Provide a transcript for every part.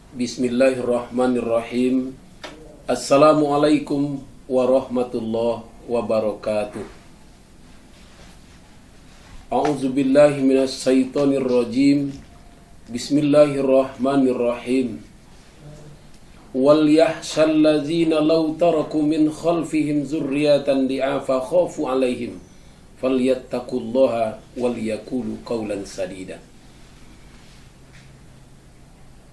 Bismillahirrahmanirrahim. Assalamualaikum warahmatullahi wabarakatuh. A'udzubillahi minasyaitonirrajim. Bismillahirrahmanirrahim. Wal yahshal ladzina law taraku min khalfihim dzurriyyatan di'afa khafu 'alaihim falyattaqullaha wal yaqulu qawlan sadida.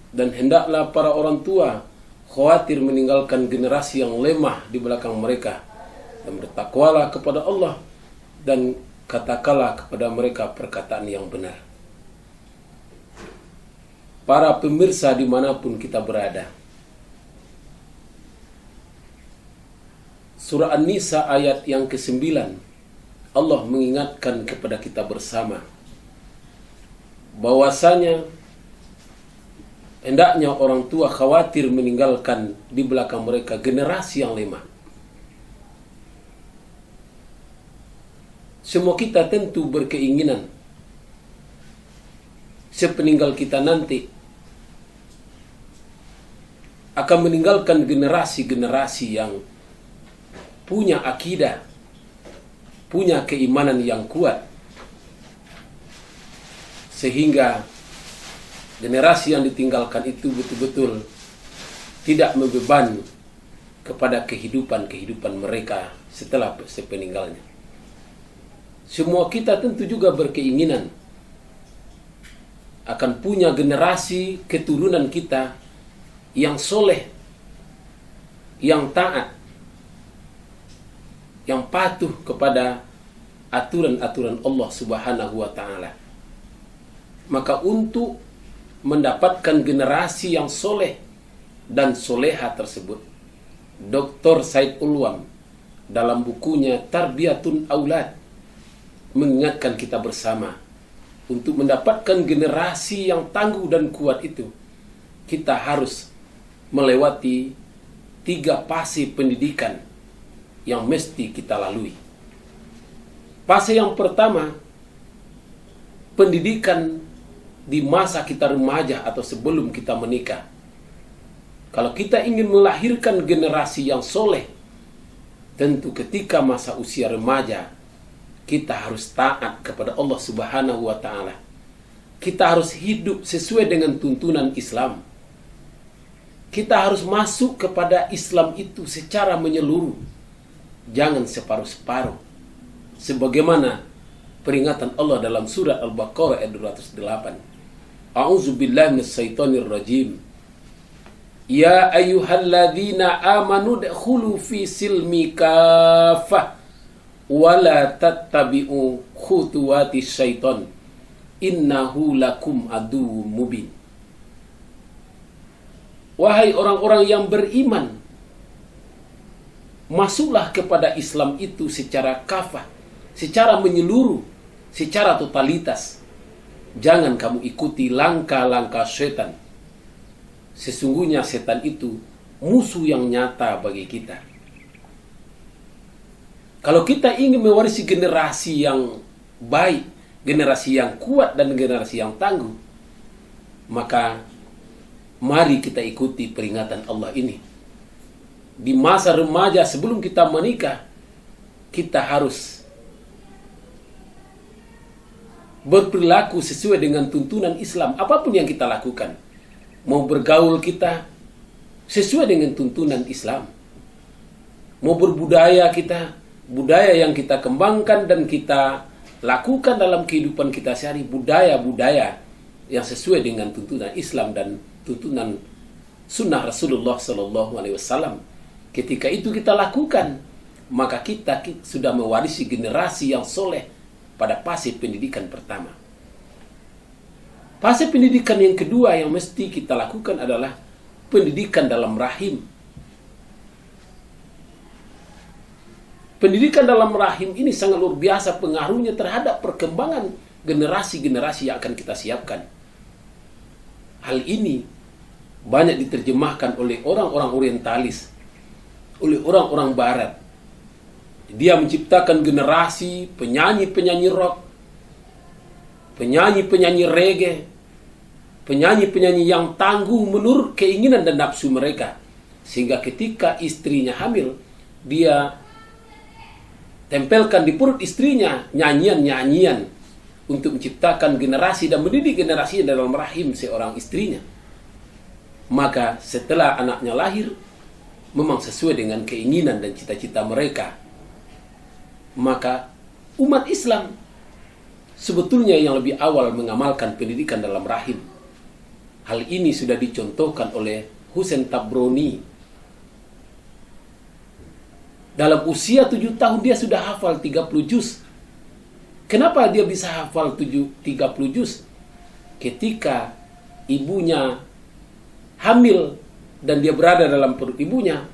Dan hendaklah para orang tua khawatir meninggalkan generasi yang lemah di belakang mereka, dan bertakwalah kepada Allah dan katakanlah kepada mereka perkataan yang benar. Para pemirsa dimanapun kita berada, Surah An-Nisa ayat yang ke-9, Allah mengingatkan kepada kita bersama bahwasanya hendaknya orang tua khawatir meninggalkan di belakang mereka generasi yang lemah. Semua kita tentu berkeinginan sepeninggal kita nanti akan meninggalkan generasi-generasi yang punya akidah, punya keimanan yang kuat, sehingga generasi yang ditinggalkan itu betul-betul tidak membebani kepada kehidupan mereka setelah sepeninggalnya. Semua kita tentu juga berkeinginan akan punya generasi keturunan kita yang soleh, yang taat, yang patuh kepada aturan-aturan Allah Subhanahu wa ta'ala. Maka untuk mendapatkan generasi yang soleh dan soleha tersebut, Dr. Said Ulwam dalam bukunya Tarbiyatun Aulad mengingatkan kita bersama untuk mendapatkan generasi yang tangguh dan kuat itu, kita harus melewati 3 fase pendidikan yang mesti kita lalui. Fase yang pertama, pendidikan di masa kita remaja atau sebelum kita menikah. Kalau kita ingin melahirkan generasi yang soleh, tentu ketika masa usia remaja, kita harus taat kepada Allah Subhanahu wa ta'ala. Kita harus hidup sesuai dengan tuntunan Islam. Kita harus masuk kepada Islam itu secara menyeluruh, jangan separuh-separuh, sebagaimana peringatan Allah dalam surah Al-Baqarah ayat 208. A'udzubillahi minasyaitonir rajim. Ya ayyuhalladzina amanu dkhulu fi silmi kaffah wa la tattabi'u khutuwatis syaiton innahu lakum aduwwum mubin. Wahai orang-orang yang beriman, masuklah kepada Islam itu secara kafah, secara menyeluruh, secara totalitas. Jangan kamu ikuti langkah-langkah setan. Sesungguhnya setan itu musuh yang nyata bagi kita. Kalau kita ingin mewarisi generasi yang baik, generasi yang kuat dan generasi yang tangguh, maka mari kita ikuti peringatan Allah ini. Di masa remaja sebelum kita menikah, kita harus berperilaku sesuai dengan tuntunan Islam. Apapun yang kita lakukan, mau bergaul kita sesuai dengan tuntunan Islam. Mau berbudaya kita, budaya yang kita kembangkan dan kita lakukan dalam kehidupan kita sehari, budaya-budaya yang sesuai dengan tuntunan Islam dan tuntunan sunnah Rasulullah SAW. Ketika itu kita lakukan, maka kita sudah mewarisi generasi yang soleh pada fase pendidikan pertama. Fase pendidikan yang kedua yang mesti kita lakukan adalah pendidikan dalam rahim. Pendidikan dalam rahim ini sangat luar biasa pengaruhnya terhadap perkembangan generasi-generasi yang akan kita siapkan. Hal ini banyak diterjemahkan oleh orang-orang orientalis, oleh orang-orang barat. Dia menciptakan generasi penyanyi-penyanyi rock, penyanyi-penyanyi reggae, penyanyi-penyanyi yang tangguh menurut keinginan dan nafsu mereka. Sehingga ketika istrinya hamil, dia tempelkan di perut istrinya nyanyian-nyanyian untuk menciptakan generasi dan mendidik generasi dalam rahim seorang istrinya. Maka setelah anaknya lahir, memang sesuai dengan keinginan dan cita-cita mereka. Maka umat Islam sebetulnya yang lebih awal mengamalkan pendidikan dalam rahim. Hal ini sudah dicontohkan oleh Hussein Tabroni. Dalam usia 7 tahun dia sudah hafal 30 juz. Kenapa dia bisa hafal 30 juz? Ketika ibunya hamil dan dia berada dalam perut ibunya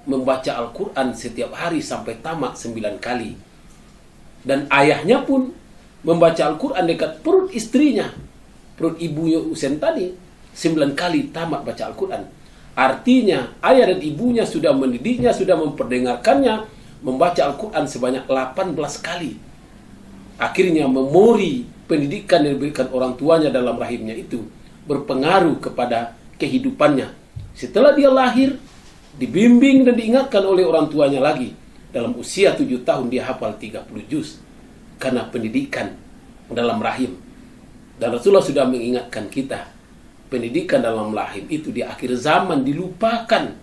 membaca Al-Quran setiap hari sampai tamat 9 kali. Dan ayahnya pun membaca Al-Quran dekat perut istrinya, perut ibunya Hussein tadi, 9 kali tamat baca Al-Quran. Artinya ayah dan ibunya sudah mendidiknya, sudah memperdengarkannya membaca Al-Quran sebanyak 18 kali. Akhirnya memori pendidikan yang diberikan orang tuanya dalam rahimnya itu berpengaruh kepada kehidupannya. Setelah dia lahir, dibimbing dan diingatkan oleh orang tuanya lagi. Dalam usia 7 tahun dia hafal 30 juz karena pendidikan dalam rahim. Dan Rasulullah sudah mengingatkan kita, pendidikan dalam rahim itu di akhir zaman dilupakan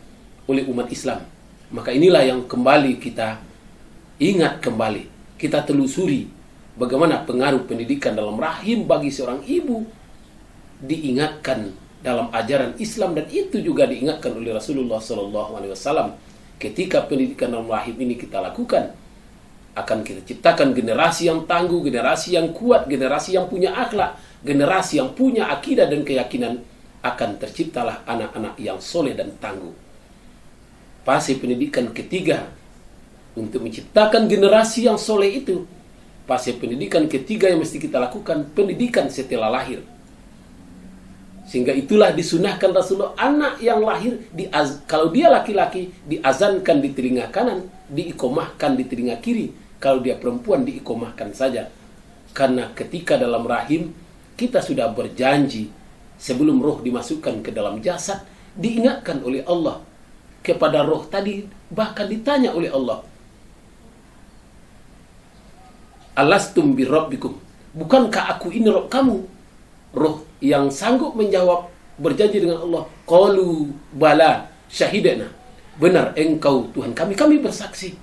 oleh umat Islam. Maka inilah yang kembali kita ingat kembali, kita telusuri bagaimana pengaruh pendidikan dalam rahim bagi seorang ibu, diingatkan dalam ajaran Islam, dan itu juga diingatkan oleh Rasulullah SAW. Ketika pendidikan dalam rahim ini kita lakukan, akan kita ciptakan generasi yang tangguh, generasi yang kuat, generasi yang punya akhlak, generasi yang punya akidah dan keyakinan. Akan terciptalah anak-anak yang soleh dan tangguh. Fase pendidikan ketiga untuk menciptakan generasi yang soleh itu, fase pendidikan ketiga yang mesti kita lakukan, pendidikan setelah lahir. Sehingga itulah disunahkan Rasulullah, anak yang lahir kalau dia laki-laki diazankan di telinga kanan, diikomahkan di telinga kiri. Kalau dia perempuan diikomahkan saja. Karena ketika dalam rahim kita sudah berjanji sebelum roh dimasukkan ke dalam jasad, diingatkan oleh Allah kepada roh tadi, bahkan ditanya oleh Allah, Alastum birabbikum, bukankah aku ini Rabb kamu? Roh yang sanggup menjawab, berjanji dengan Allah, qalu bala syahidana, benar engkau Tuhan kami bersaksi.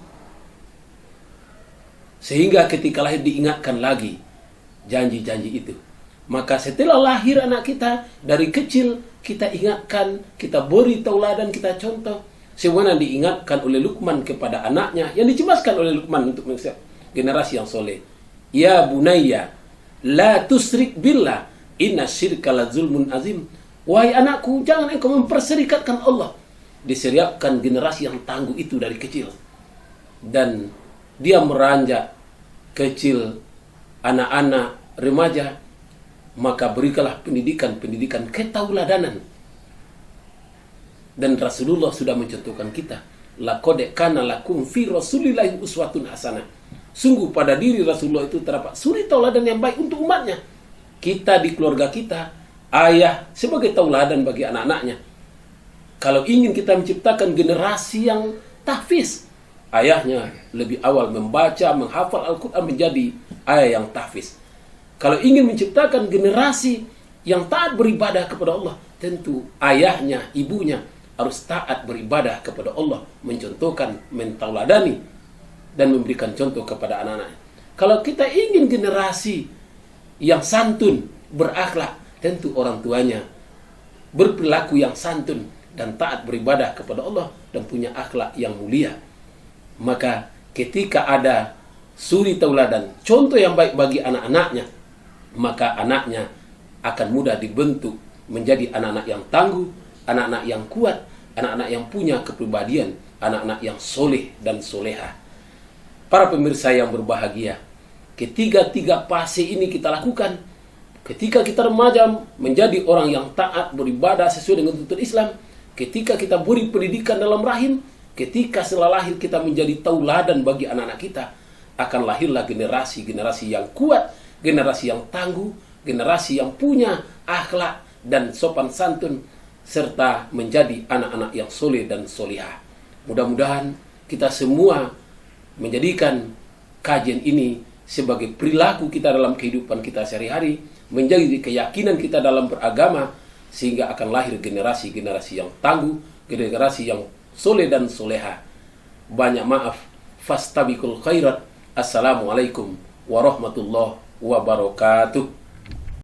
Sehingga ketika lahir diingatkan lagi janji-janji itu. Maka setelah lahir anak kita, dari kecil kita ingatkan, kita beri tauladan, kita contoh. Sebagaimana diingatkan oleh Luqman kepada anaknya, yang dicemaskan oleh Luqman untuk generasi yang soleh. Ya bunayya, la tusrik billah, inna syirka la zulmun azim. Wahai anakku, jangan engkau memperserikatkan Allah. Diseriapkan generasi yang tangguh itu dari kecil. Dan dia meranjak kecil, anak-anak, remaja, maka berikanlah pendidikan ketauladanan. Dan Rasulullah sudah mencontohkan kita, laqad kana lakum fi rasulillahi uswatun hasanah. Sungguh pada diri Rasulullah itu terdapat suri tauladan yang baik untuk umatnya. Kita di keluarga kita, ayah sebagai tauladan bagi anak-anaknya. Kalau ingin kita menciptakan generasi yang tahfiz, ayahnya lebih awal membaca, menghafal Al-Quran menjadi ayah yang tahfiz. Kalau ingin menciptakan generasi yang taat beribadah kepada Allah, tentu ayahnya, ibunya harus taat beribadah kepada Allah, mencontohkan, mentauladani, dan memberikan contoh kepada anak-anaknya. Kalau kita ingin generasi yang santun, berakhlak, tentu orang tuanya berperilaku yang santun dan taat beribadah kepada Allah dan punya akhlak yang mulia. Maka ketika ada suri tauladan, contoh yang baik bagi anak-anaknya, maka anaknya akan mudah dibentuk menjadi anak-anak yang tangguh, anak-anak yang kuat, anak-anak yang punya kepribadian, anak-anak yang soleh dan soleha. Para pemirsa yang berbahagia, ketiga-tiga fase ini kita lakukan. Ketika kita remaja menjadi orang yang taat beribadah sesuai dengan tuntunan Islam, ketika kita beri pendidikan dalam rahim, ketika setelah lahir kita menjadi tauladan bagi anak-anak kita, akan lahirlah generasi-generasi yang kuat, generasi yang tangguh, generasi yang punya akhlak dan sopan santun, serta menjadi anak-anak yang soleh dan solihah. Mudah-mudahan kita semua menjadikan kajian ini sebagai perilaku kita dalam kehidupan kita sehari-hari, menjadi keyakinan kita dalam beragama, sehingga akan lahir generasi-generasi yang tangguh, generasi yang soleh dan soleha. Banyak maaf. Fastabiqul khairat. Assalamualaikum warahmatullahi wabarakatuh.